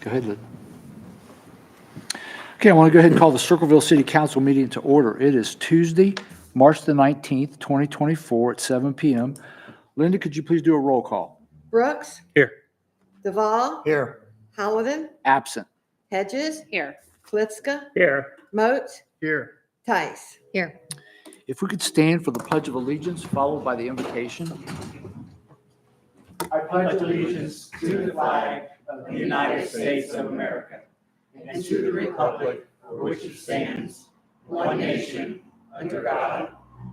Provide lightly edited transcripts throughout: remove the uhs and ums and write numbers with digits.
Go ahead, Lynn. Okay, I want to go ahead and call the Circleville City Council meeting to order. It is Tuesday, March the 19th, 2024 at 7 p.m. Linda, could you please do a roll call? Brooks, Here. Duvall, Here. Hallidan, Absent. Hedges, Here. Klitska, Here. Moat, Here. Tice. Here. If we could stand for the Pledge of Allegiance, followed by the invocation. I pledge allegiance to the flag of the United States of America and to the republic for which it stands, one nation, under God,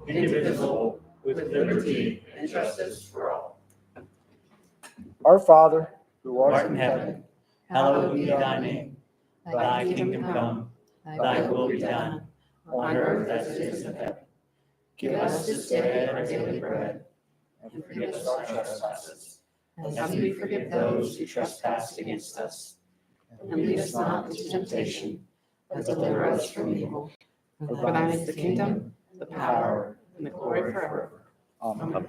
indivisible, with liberty and justice for all. Our Father, who Art in heaven, hallowed be thy name. Thy kingdom come, thy will be done, on earth as it is in heaven. Give us this day our daily bread, and forgive us our trespasses, as we forgive those who trespass against us. And lead us not into temptation, but deliver us from evil. For thine is the kingdom, the power, and the glory forever. Amen.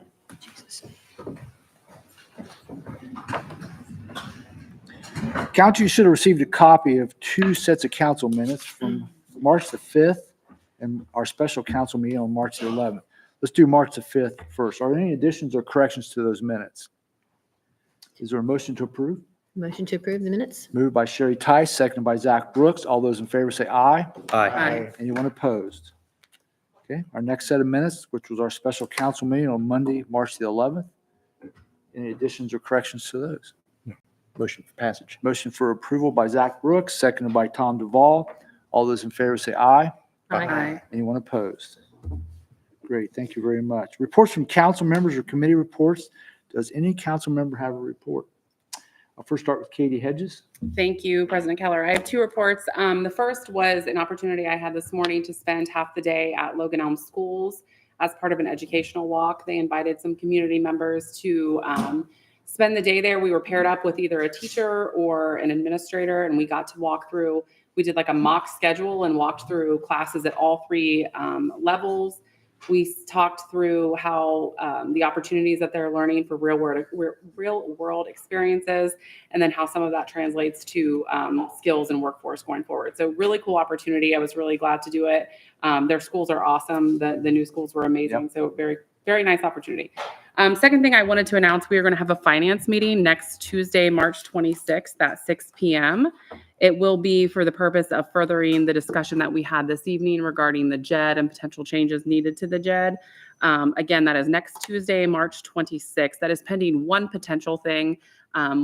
Council, you should have received a copy of two sets of council minutes from March the 5th and our special council meeting on March the 11th. Let's do March the 5th first. Are there any additions or corrections to those minutes? Is there a motion to approve? Motion to approve the minutes? Moved by Sherry Tice, seconded by Zach Brooks. All those in favor say aye. Aye. Anyone opposed? Okay, our next set of minutes, which was our special council meeting on Monday, March the 11th. Any additions or corrections to those? Motion for passage. Motion for approval by Zach Brooks, seconded by Tom Duvall. All those in favor say aye. Aye. Anyone opposed? Great, thank you very much. Reports from council members or committee reports. Does any council member have a report? I'll first start with Katie Hedges. Thank you, President Keller. I have two reports. The first was an opportunity I had this morning to spend half the day at Logan Elm Schools as part of an educational walk. They invited some community members to spend the day there. We were paired up with either a teacher or an administrator, and we got to walk through. We did like a mock schedule and walked through classes at all three levels. We talked through how the opportunities that they're learning for real world experiences, and then how some of that translates to skills and workforce going forward. So really cool opportunity. I was really glad to do it. Their schools are awesome. The new schools were amazing. Yep. So very, very nice opportunity. Second thing I wanted to announce, we are going to have a finance meeting next Tuesday, March 26th at 6 p.m. It will be for the purpose of furthering the discussion that we had this evening regarding the JED and potential changes needed to the JED. Again, that is next Tuesday, March 26th. That is pending one potential thing.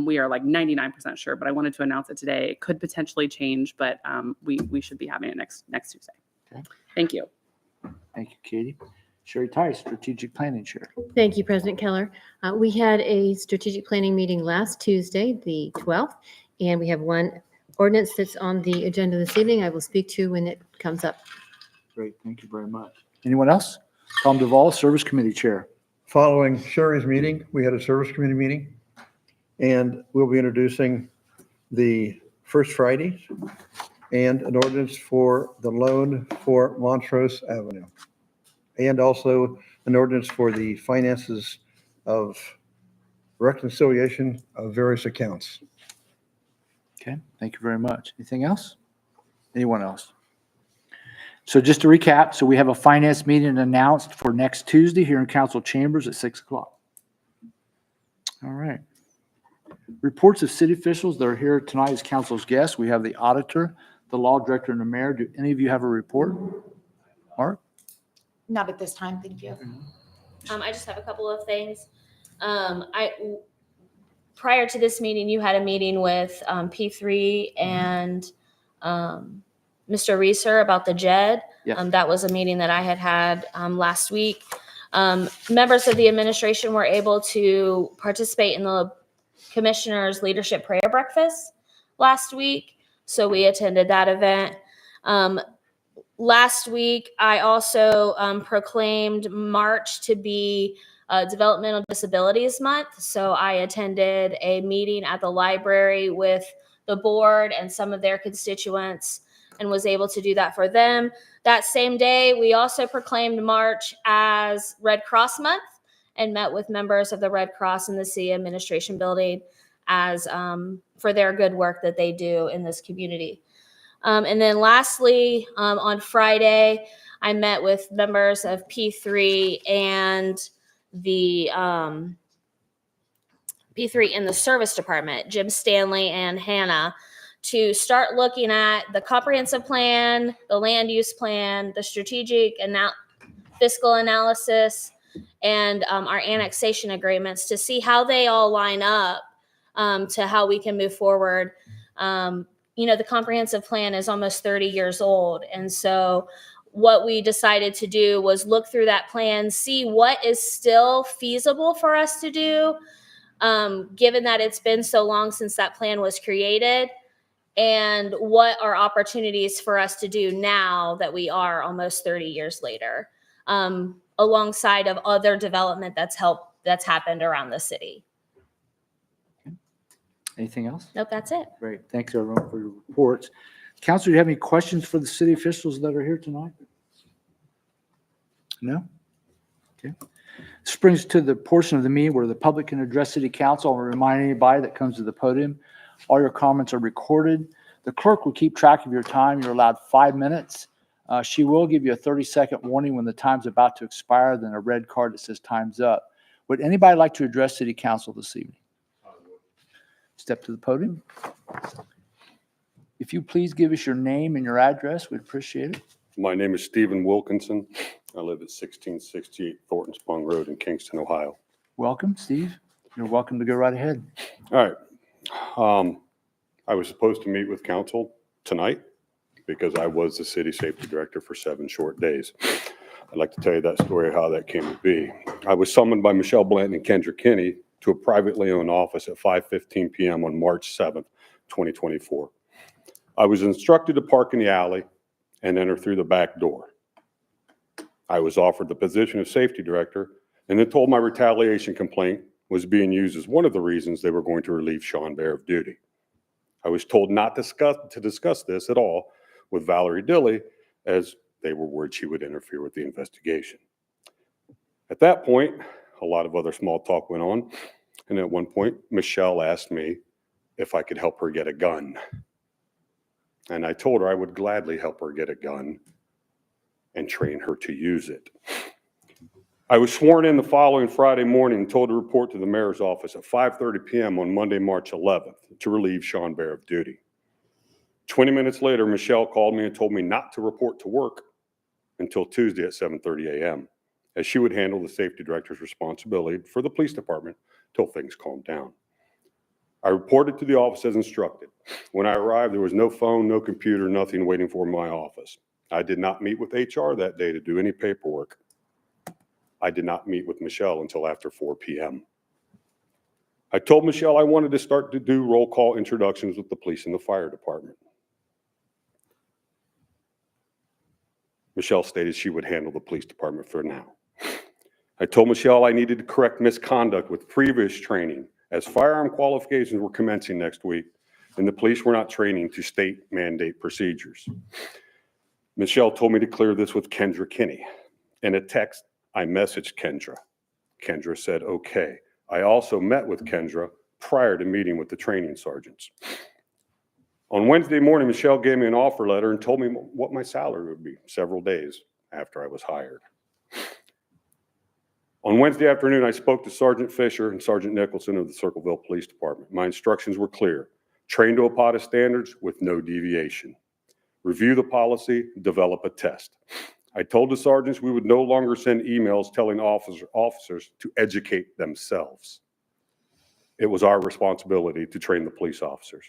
We are like 99% sure, but I wanted to announce it today. It could potentially change, but we should be having it next Tuesday. Okay. Thank you. Thank you, Katie. Sherry Tice, Strategic Planning Chair. Thank you, President Keller. We had a strategic planning meeting last Tuesday, the 12th, and we have one ordinance that's on the agenda this evening. I will speak to when it comes up. Great, thank you very much. Anyone else? Tom Duvall, Service Committee Chair. Following Sherry's meeting, we had a service committee meeting, and we'll be introducing the First Fridays and an ordinance for the loan for Montrose Avenue, and also an ordinance for the finances of reconciliation of various accounts. Okay, thank you very much. Anything else? Anyone else? So just to recap, so we have a finance meeting announced for next Tuesday here in council chambers at 6 o'clock. All right. Reports of city officials that are here tonight as council's guests. We have the auditor, the law director, and the mayor. Do any of you have a report? Mark? Not at this time, thank you. I just have a couple of things. Prior to this meeting, you had a meeting with P3 and Mr. Reeser about the JED. Yes. That was a meeting that I had last week. Members of the administration were able to participate in the commissioner's leadership prayer breakfast last week, so we attended that event. Last week, I also proclaimed March to be Developmental Disabilities Month. So I attended a meeting at the library with the board and some of their constituents and was able to do that for them. That same day, we also proclaimed March as Red Cross Month and met with members of the Red Cross in the city administration building as for their good work that they do in this community. And then lastly, on Friday, I met with members of P3 and the P3 in the service department, Jim Stanley and Hannah, to start looking at the comprehensive plan, the land use plan, the strategic fiscal analysis, and our annexation agreements to see how they all line up to how we can move forward. The comprehensive plan is almost 30 years old. And so what we decided to do was look through that plan, see what is still feasible for us to do, given that it's been so long since that plan was created, and what are opportunities for us to do now that we are almost 30 years later, alongside of other development that's happened around the city. Anything else? Nope, that's it. Great. Thanks, everyone, for your reports. Council, do you have any questions for the city officials that are here tonight? No? Okay. This brings us to the portion of the meeting where the public can address city council. I'll remind anybody that comes to the podium, all your comments are recorded. The clerk will keep track of your time. You're allowed 5 minutes. She will give you a 30-second warning when the time's about to expire, then a red card that says time's up. Would anybody like to address city council this evening? Step to the podium. If you please give us your name and your address, we'd appreciate it. My name is Stephen Wilkinson. I live at 1668 Thornton Spong Road in Kingston, Ohio. Welcome, Steve. You're welcome to go right ahead. All right. I was supposed to meet with council tonight because I was the city safety director for 7 short days. I'd like to tell you that story, how that came to be. I was summoned by Michelle Blanton and Kendra Kinney to a privately owned office at 5:15 p.m. on March 7th, 2024. I was instructed to park in the alley and enter through the back door. I was offered the position of safety director and then told my retaliation complaint was being used as one of the reasons they were going to relieve Sean Bear of duty. I was told not to discuss this at all with Valerie Dilley, as they were worried she would interfere with the investigation. At that point, a lot of other small talk went on, and at one point, Michelle asked me if I could help her get a gun. And I told her I would gladly help her get a gun and train her to use it. I was sworn in the following Friday morning and told to report to the mayor's office at 5:30 p.m. on Monday, March 11th to relieve Sean Bear of duty. 20 minutes later, Michelle called me and told me not to report to work until Tuesday at 7:30 a.m., as she would handle the safety director's responsibility for the police department till things calmed down. I reported to the office as instructed. When I arrived, there was no phone, no computer, nothing waiting for my office. I did not meet with HR that day to do any paperwork. I did not meet with Michelle until after 4 p.m. I told Michelle I wanted to start to do roll call introductions with the police and the fire department. Michelle stated she would handle the police department for now. I told Michelle I needed to correct misconduct with previous training, as firearm qualifications were commencing next week and the police were not training to state mandate procedures. Michelle told me to clear this with Kendra Kinney. In a text, I messaged Kendra. Kendra said, okay. I also met with Kendra prior to meeting with the training sergeants. On Wednesday morning, Michelle gave me an offer letter and told me what my salary would be several days after I was hired. On Wednesday afternoon, I spoke to Sergeant Fisher and Sergeant Nicholson of the Circleville Police Department. My instructions were clear. Train to a POTA standards with no deviation. Review the policy, develop a test. I told the sergeants we would no longer send emails telling officers to educate themselves. It was our responsibility to train the police officers.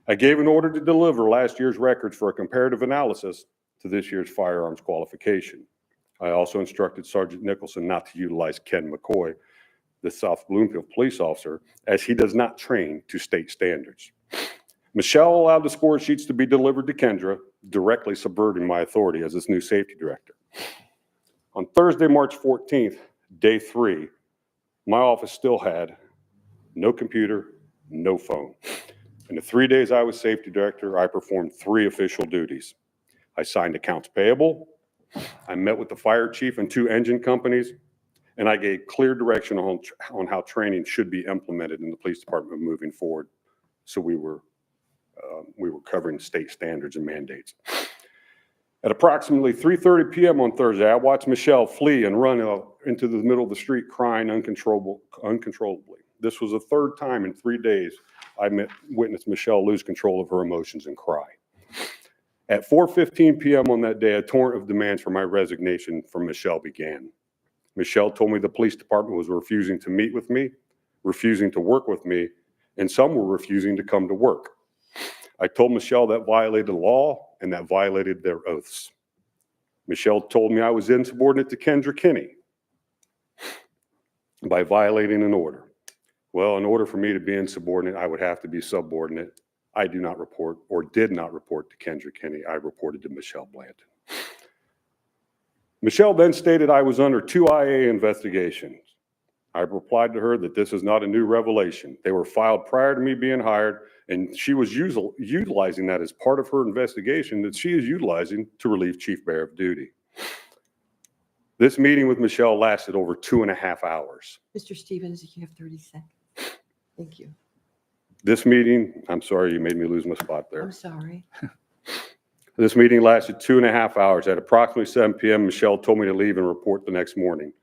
I gave an order to deliver last year's records for a comparative analysis to this year's firearms qualification. I also instructed Sergeant Nicholson not to utilize Ken McCoy, the South Bloomfield police officer, as he does not train to state standards. Michelle allowed the score sheets to be delivered to Kendra, directly subverting my authority as its new safety director. On Thursday, March 14th, day 3, my office still had no computer, no phone. In the 3 days I was safety director, I performed 3 official duties. I signed accounts payable, I met with the fire chief and 2 engine companies, And I gave clear direction on how training should be implemented in the police department moving forward. So we were covering state standards and mandates. At approximately 3:30 p.m. on Thursday, I watched Michelle flee and run out into the middle of the street crying uncontrollably. This was the third time in 3 days I witnessed Michelle lose control of her emotions and cry. At 4:15 p.m. on that day, a torrent of demands for my resignation from Michelle began. Michelle told me the police department was refusing to meet with me, refusing to work with me, and some were refusing to come to work. I told Michelle that violated the law and that violated their oaths. Michelle told me I was insubordinate to Kendra Kinney by violating an order. Well, in order for me to be insubordinate, I would have to be subordinate. I do not report or did not report to Kendra Kinney. I reported to Michelle Blanton. Michelle then stated I was under 2 IA investigations. I replied to her that this is not a new revelation. They were filed prior to me being hired, and she was utilizing that as part of her investigation that she is utilizing to relieve Chief Bear of duty. This meeting with Michelle lasted over 2.5 hours. Mr. Stevens, you have 30 seconds. Thank you. This meeting, I'm sorry, you made me lose my spot there. I'm sorry. This meeting lasted 2.5 hours. At approximately 7 p.m., Michelle told me to leave and report the next morning.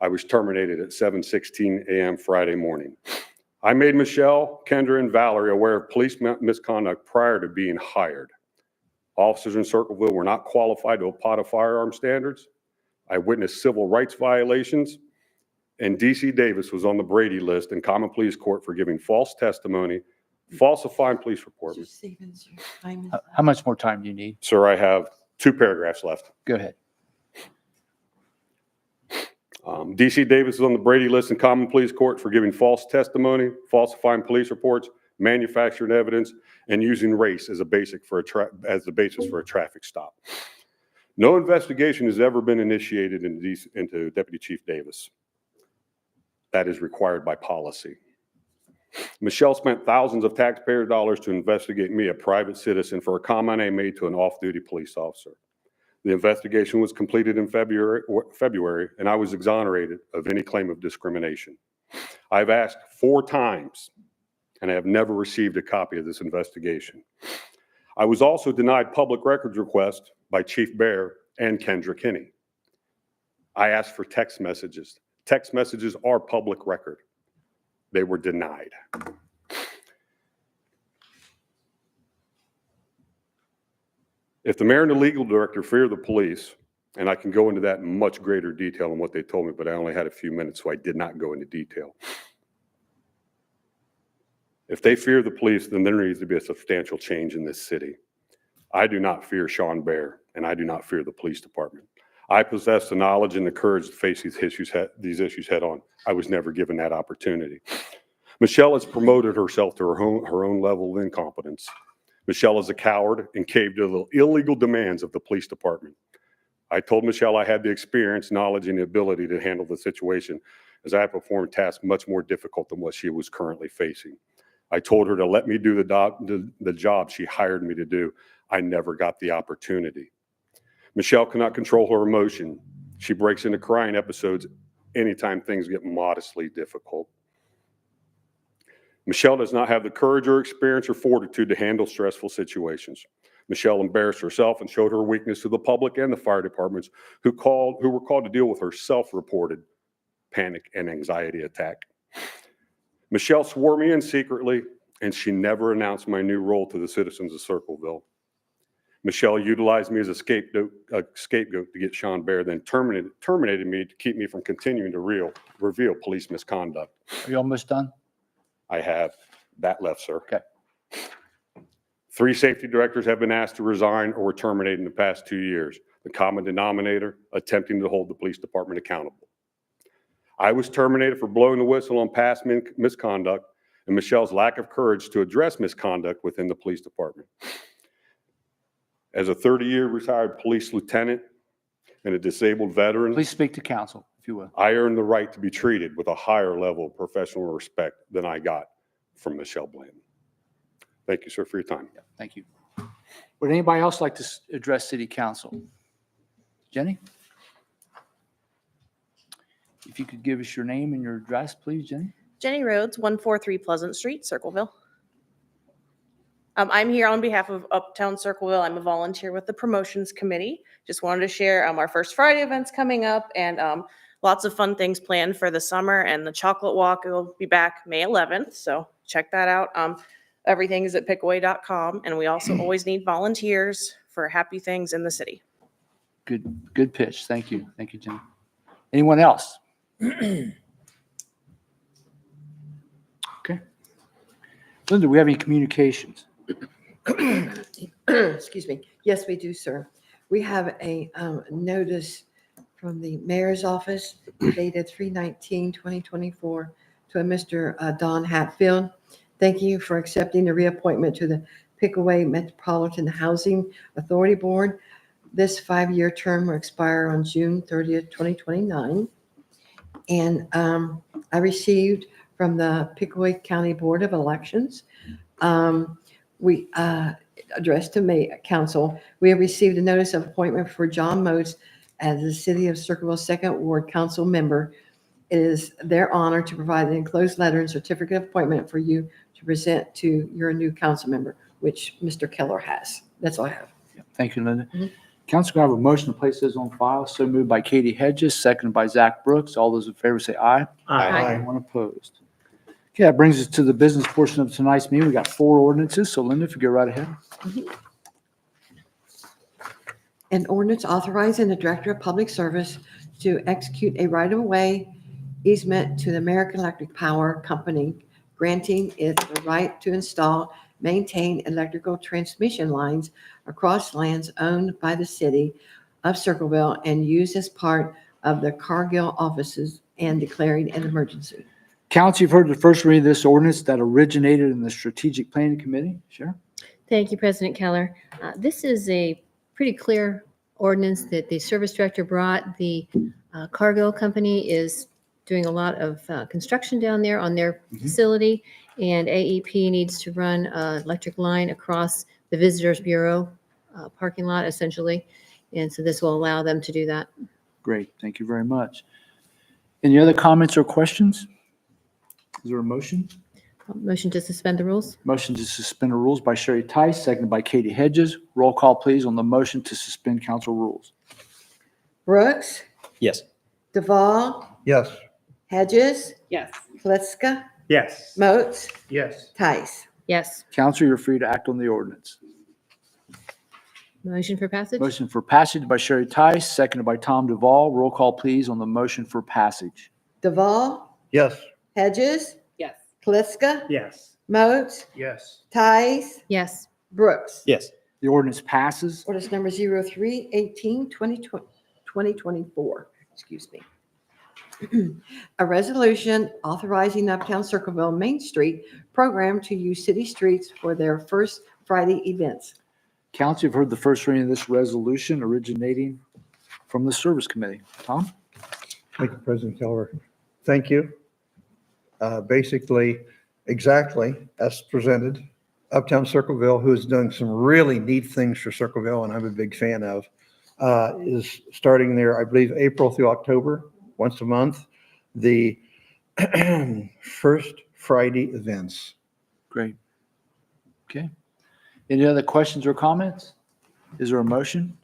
I was terminated at 7:16 a.m. Friday morning. I made Michelle, Kendra, and Valerie aware of police misconduct prior to being hired. Officers in Circleville were not qualified to apply to firearm standards. I witnessed civil rights violations, and DC Davis was on the Brady list in common pleas court for giving false testimony, falsifying police reports. Mr. Stevens, your time is How much more time do you need? Sir, I have 2 paragraphs left. Go ahead. DC Davis is on the Brady list in common pleas court for giving false testimony, falsifying police reports, manufacturing evidence, and using race as a basis for a traffic stop. No investigation has ever been initiated into Deputy Chief Davis. That is required by policy. Michelle spent thousands of taxpayer dollars to investigate me, a private citizen, for a comment I made to an off-duty police officer. The investigation was completed in February, and I was exonerated of any claim of discrimination. I've asked 4 times, and I have never received a copy of this investigation. I was also denied public records request by Chief Bear and Kendra Kinney. I asked for text messages. Text messages are public record. They were denied. If the mayor and the legal director fear the police, and I can go into that in much greater detail on what they told me, but I only had a few minutes, so I did not go into detail. If they fear the police, then there needs to be a substantial change in this city. I do not fear Sean Bear, and I do not fear the police department. I possess the knowledge and the courage to face these issues head on. I was never given that opportunity. Michelle has promoted herself to her own level of incompetence. Michelle is a coward and caved to the illegal demands of the police department. I told Michelle I had the experience, knowledge, and the ability to handle the situation, as I performed tasks much more difficult than what she was currently facing. I told her to let me do the job she hired me to do. I never got the opportunity. Michelle cannot control her emotion. She breaks into crying episodes anytime things get modestly difficult. Michelle does not have the courage or experience or fortitude to handle stressful situations. Michelle embarrassed herself and showed her weakness to the public and the fire departments who were called to deal with her self-reported panic and anxiety attack. Michelle swore me in secretly, and she never announced my new role to the citizens of Circleville. Michelle utilized me as a scapegoat to get Sean Bear, then terminated me to keep me from continuing to reveal police misconduct. Are you almost done? I have that left, sir. Okay. 3 safety directors have been asked to resign or were terminated in the past 2 years. The common denominator, attempting to hold the police department accountable. I was terminated for blowing the whistle on past misconduct and Michelle's lack of courage to address misconduct within the police department. As a 30-year retired police lieutenant and a disabled veteran, Please speak to council, if you will. I earned the right to be treated with a higher level of professional respect than I got from Michelle Blanton. Thank you, sir, for your time. Yeah, thank you. Would anybody else like to address city council? Jenny? If you could give us your name and your address, please, Jenny. Jenny Rhodes, 143 Pleasant Street, Circleville. I'm here on behalf of Uptown Circleville. I'm a volunteer with the promotions committee. Just wanted to share our first Friday events coming up and lots of fun things planned for the summer, and the chocolate walk will be back May 11th. So check that out. Everything is at pickaway.com, and we also always need volunteers for happy things in the city. Good pitch. Thank you. Thank you, Jenny. Anyone else? Okay. Linda, do we have any communications? Excuse me. Yes, we do, sir. We have a notice from the mayor's office dated 3/19/2024 to a Mr. Don Hatfield. Thank you for accepting the reappointment to the Pickaway Metropolitan Housing Authority Board. This 5-year term will expire on June 30th, 2029. And I received from the Pickaway County Board of Elections, we addressed to council, we have received a notice of appointment for John Motes as the City of Circleville 2nd Ward Council member. It is their honor to provide an enclosed letter and certificate of appointment for you to present to your new council member, which Mr. Keller has. That's all I have. Thank you, Linda. Mhm. Council, can I have a motion to place this on file? So moved by Katie Hedges, seconded by Zach Brooks. All those in favor say aye. Aye. Anyone opposed? Okay, that brings us to the business portion of tonight's meeting. We got 4 ordinances. So Linda, if you go right ahead. An ordinance authorizing the Director of Public Service to execute a right-of-way easement to the American Electric Power Company, granting it the right to install, maintain electrical transmission lines across lands owned by the city of Circleville and used as part of the Cargill offices, and declaring an emergency. Council, you've heard the first reading of this ordinance that originated in the Strategic Planning Committee. Sure. Thank you, President Keller. This is a pretty clear ordinance that the service director brought. The Cargill Company is doing a lot of construction down there on their facility, and AEP needs to run an electric line across the Visitors Bureau parking lot, essentially. And so this will allow them to do that. Great. Thank you very much. Any other comments or questions? Is there a motion? Motion to suspend the rules? Motion to suspend the rules by Sherry Tice, seconded by Katie Hedges. Roll call, please, on the motion to suspend council rules. Brooks, Yes. Duvall, Yes. Hedges, Yes. Flitzka, Yes. Moats, Yes. Tice. Yes. Council, you're free to act on the ordinance. Motion for passage? Motion for passage by Sherry Tice, seconded by Tom Duvall. Roll call, please, on the motion for passage. Duvall, Yes. Hedges, Yes. Flitzka, Yes. Moats, Yes. Tice, Yes. Brooks. Yes. The ordinance passes. Ordinance number 03/18/2024, excuse me. A resolution authorizing Uptown Circleville Main Street program to use city streets for their first Friday events. Council, you've heard the first reading of this resolution originating from the Service Committee. Tom? Thank you, President Keller. Thank you. Basically, exactly as presented, Uptown Circleville, who's done some really neat things for Circleville, and I'm a big fan of, is starting there, I believe, April through October, once a month, the first Friday events. Great. Okay. Any other questions or comments? Is there a motion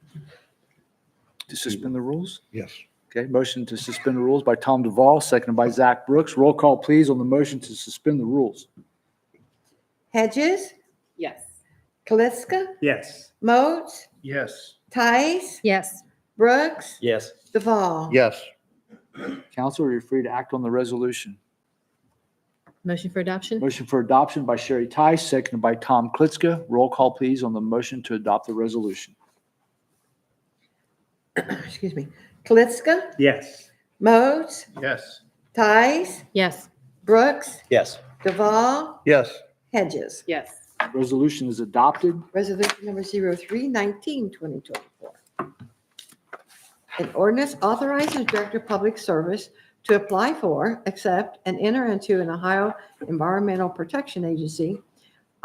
to suspend the rules? Yes. Okay, motion to suspend the rules by Tom Duvall, seconded by Zach Brooks. Roll call, please, on the motion to suspend the rules. Hedges, Yes. Kaliska, Yes. Moats, Yes. Tice, Yes. Brooks, Yes. Duvall. Yes. Council, you're free to act on the resolution. Motion for adoption? Motion for adoption by Sherry Tice, seconded by Tom Klitschko. Roll call, please, on the motion to adopt the resolution. Excuse me. Kaliska, Yes. Moats, Yes. Tice, Yes. Brooks, Yes. Duvall, Yes. Hedges. Yes. Resolution is adopted. Resolution number 03/19/2024. An ordinance authorizing the Director of Public Service to apply for, accept, and enter into an Ohio Environmental Protection Agency,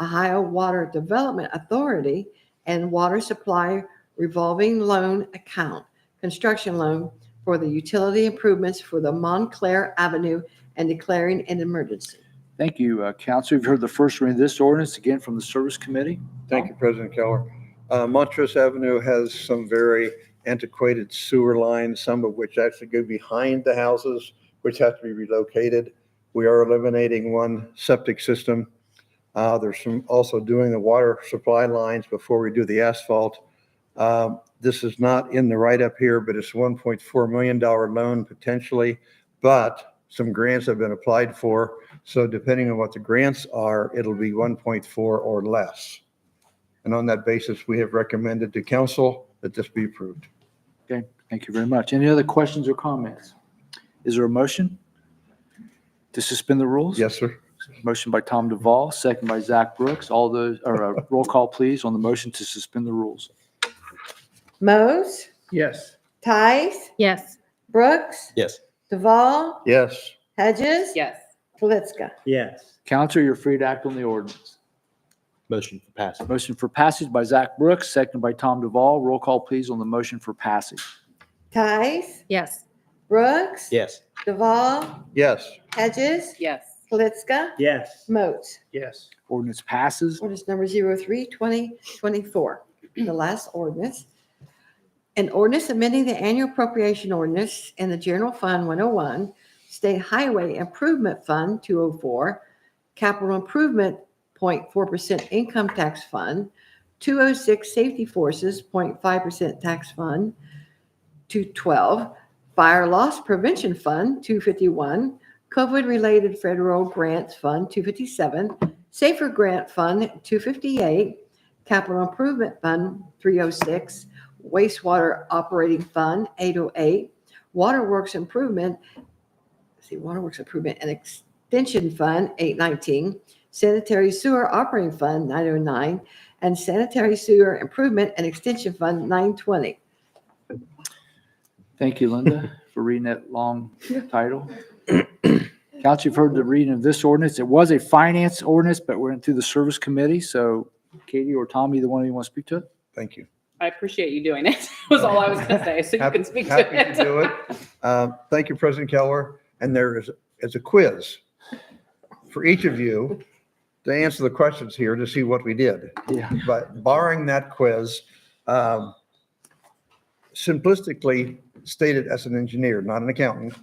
Ohio Water Development Authority, and Water Supply Revolving Loan Account, construction loan for the utility improvements for the Montclair Avenue and declaring an emergency. Thank you, Council. You've heard the first reading of this ordinance, again from the Service Committee. Thank you, President Keller. Montrose Avenue has some very antiquated sewer lines, some of which actually go behind the houses, which have to be relocated. We are eliminating one septic system. There's some also doing the water supply lines before we do the asphalt. This is not in the write-up here, but it's a $1.4 million loan potentially, but some grants have been applied for. So depending on what the grants are, it'll be 1.4 or less. And on that basis, we have recommended to council that this be approved. Okay, thank you very much. Any other questions or comments? Is there a motion to suspend the rules? Yes, sir. Motion by Tom Duvall, second by Zach Brooks. All those, or roll call, please, on the motion to suspend the rules. Mose, Yes. Tice, Yes. Brooks, Yes. Duval, Yes. Hedges, Yes. Talitska. Yes. Council, you're free to act on the ordinance. Motion for passage. Motion for passage by Zach Brooks, second by Tom Duvall. Roll call, please, on the motion for passage. Tice, Yes. Brooks, Yes. Duval, Yes. Hedges, Yes. Talitska, Yes. Moats. Yes. Ordinance passes. Ordinance number 03-2024, the last ordinance. An ordinance amending the annual appropriation ordinance in the General Fund 101, State Highway Improvement Fund 204, Capital Improvement 0.4% Income Tax Fund, 206 Safety Forces 0.5% Tax Fund, 212, Fire Loss Prevention Fund 251, COVID-related Federal Grants Fund 257, Safer Grant Fund 258, Capital Improvement Fund 306, Wastewater Operating Fund 808, Waterworks Improvement and Extension Fund 819, Sanitary Sewer Operating Fund 909, and Sanitary Sewer Improvement and Extension Fund 920. Thank you, Linda, for reading that long title. Council, you've heard the reading of this ordinance. It was a finance ordinance, but we're through the Service Committee. So Katie or Tom, either one of you want to speak to it? Thank you. I appreciate you doing it, was all I was going to say, so you can speak to it. Happy to do it. Thank you, President Keller. And there is a quiz for each of you to answer the questions here to see what we did. Yeah. But barring that quiz, simplistically stated as an engineer, not an accountant,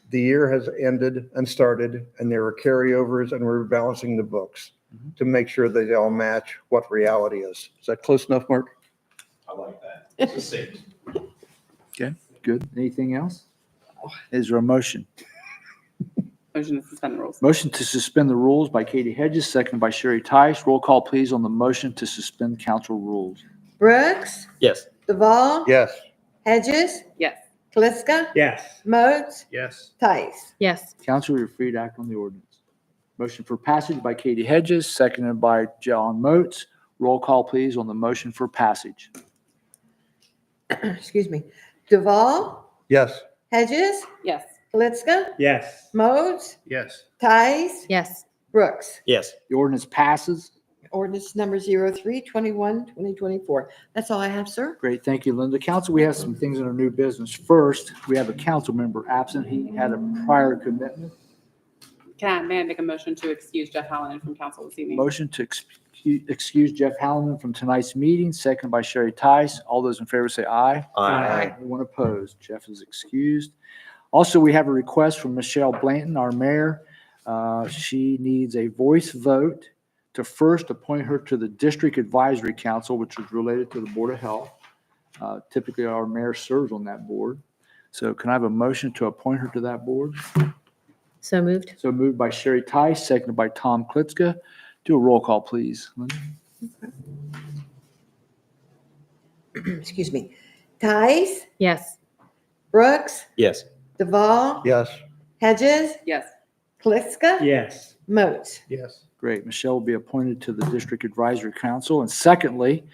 the year has ended and started, and there are carryovers, and we're balancing the books to make sure they all match what reality is. Is that close enough, Mark? I like that. It's a six. Okay, good. Anything else? Is there a motion? Motion to suspend the rules. Motion to suspend the rules by Katie Hedges, seconded by Sherry Tice. Roll call, please, on the motion to suspend council rules. Brooks, Yes. Duval, Yes. Hedges, Yes. Talitska, Yes. Moats, Yes. Tice. Yes. Council, you're free to act on the ordinance. Motion for passage by Katie Hedges, seconded by John Moats. Roll call, please, on the motion for passage. Excuse me. Duval, Yes. Hedges, Yes. Talitska, Yes. Moats, Yes. Tice, Yes. Brooks. Yes. The ordinance passes. Ordinance number 03-21-2024. That's all I have, sir. Great, thank you, Linda. Council, we have some things in our new business. First, we have a council member absent. He had a prior commitment. May I make a motion to excuse Jeff Hallinan from council this evening? Motion to excuse Jeff Hallinan from tonight's meeting, seconded by Sherry Tice. All those in favor say aye. Aye. Anyone opposed? Jeff is excused. Also, we have a request from Michelle Blanton, our mayor. She needs a voice vote to first appoint her to the District Advisory Council, which is related to the Board of Health. Typically, our mayor serves on that board. So can I have a motion to appoint her to that board? So moved. So moved by Sherry Tice, seconded by Tom Klitschko. Do a roll call, please. Linda? Excuse me. Tice, Yes. Brooks, Yes. Duval, Yes. Hedges, Yes. Talitska, Yes. Moats. Yes. Great. Michelle will be appointed to the District Advisory Council. And secondly,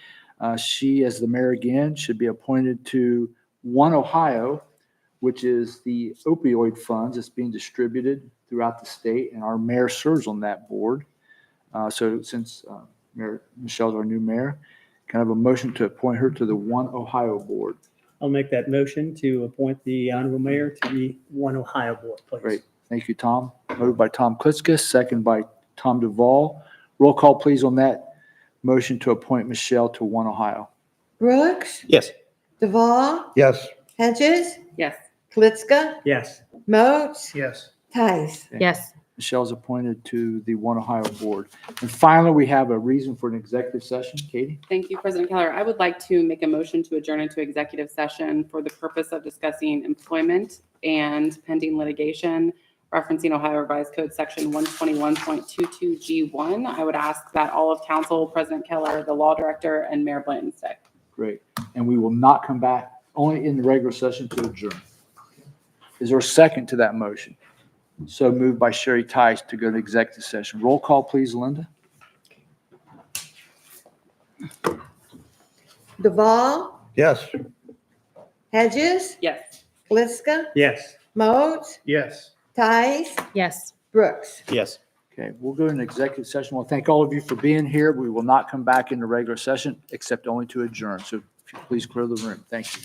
she, as the mayor again, should be appointed to One Ohio, which is the opioid funds that's being distributed throughout the state. And our mayor serves on that board. So since Mayor Michelle's our new mayor, can I have a motion to appoint her to the One Ohio board? I'll make that motion to appoint the honorable mayor to the One Ohio Board, please. Great. Thank you, Tom. Moved by Tom Klitzkus, second by Tom Duvall. Roll call, please, on that motion to appoint Michelle to One Ohio. Brooks, Yes. Duval, Yes. Hedges, Yes. Klitschko, Yes. Moats, Yes. Tice. Yes. Michelle's appointed to the One Ohio Board. And finally, we have a reason for an executive session. Katie? Thank you, President Keller. I would like to make a motion to adjourn into executive session for the purpose of discussing employment and pending litigation referencing Ohio Revised Code Section 121.22G1. I would ask that all of council, President Keller, the law director, and Mayor Blanton stay. Great. And we will not come back, only in the regular session to adjourn. Is there a second to that motion? So moved by Sherry Tice to go to executive session. Roll call, please, Linda. Duval, Yes. Hedges, Yes. Klitschko, Yes. Moats, Yes. Tice, Yes. Brooks. Yes. Okay, we'll go into executive session. Well, thank all of you for being here. We will not come back into regular session except only to adjourn. So if you please clear the room. Thank you.